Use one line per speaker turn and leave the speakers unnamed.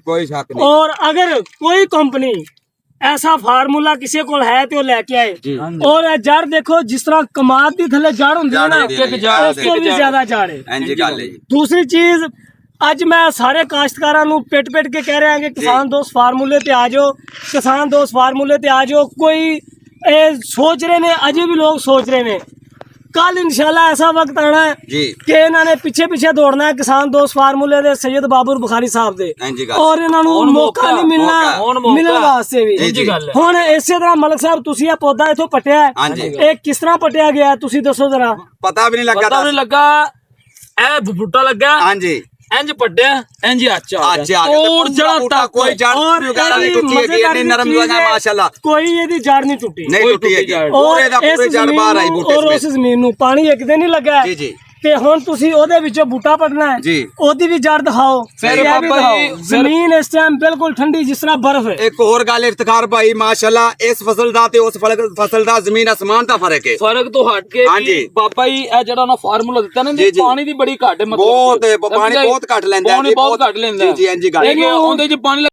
कोई शक नहीं।
और अगर कोई कंपनी ऐसा फार्मूला किसी को है तो लेके आए। और जड़ देखो जिस तरह कमाद की थले जड़ होंदी है ना, उसको भी ज्यादा जड़ है। दूसरी चीज अज मैं सारे काश्तकारां नूं पिट के कह रहा कि किसान दोस्त फार्मूले ते आ जाओ, किसान दोस्त फार्मूले ते आ जाओ। कोई सोच रहे ने, अजे भी लोग सोच रहे ने, कल इंशाल्लाह ऐसा वक्त आना है कि इन्होंने पीछे दौड़ना है किसान दोस्त फार्मूले दे सैयद बाबुर बुखारी साहब दे, और इन्होंं मौका नहीं मिलना मिलने वास्ते भी। हुण इसे तरह मलिक साहब तुसीं ये पौधा इथों पट्टिया है, ये किस तरह पट्टिया गया है तुसीं दसो जरा।
पता भी नहीं लगा
ए बूटा लगा हां जी, इंज पड्डे इंज अच्छा और जड़ा तक कोई जड़
नहीं टूटी है, ये नरम जो है माशाल्लाह,
कोई ਇਹਦੀ ਜੜ नहीं टूटी,
नहीं टूटी है पूरे दा पूरे जड़ बाहर आई बूटे
और उस जमीन ਨੂੰ ਪਾਣੀ ਇੱਕ ਦਿਨ ਹੀ ਲੱਗਾ
जी जी।
ਤੇ ਹੁਣ ਤੁਸੀਂ ਉਹਦੇ ਵਿੱਚੋਂ ਬੂਟਾ ਪੜਨਾ ਹੈ, ਉਹਦੀ ਵੀ ਜੜ ਦਿਖਾਓ।
ਫਿਰ ਬਾਬਾ ਜੀ
ਜ਼ਮੀਨ ਇਸ ਟਾਈਮ ਬਿਲਕੁਲ ਠੰਡੀ ਜਿਸ ਤਰ੍ਹਾਂ ਬਰਫ਼ ਹੈ।
एक और गल इफ्तिखार भाई माशाल्लाह इस फसल दा ते उस फसल दा जमीन आसमान दा फर्क है।
फर्क तो हट के बाबा जी ए जेड़ा ना फार्मूला दिता ना जी, पानी दी बड़ी घट है, मतलब
बहुत पानी बहुत घट लेंदा है,
बहुत घट लेंदा
जी जी।
ओंदे च पानी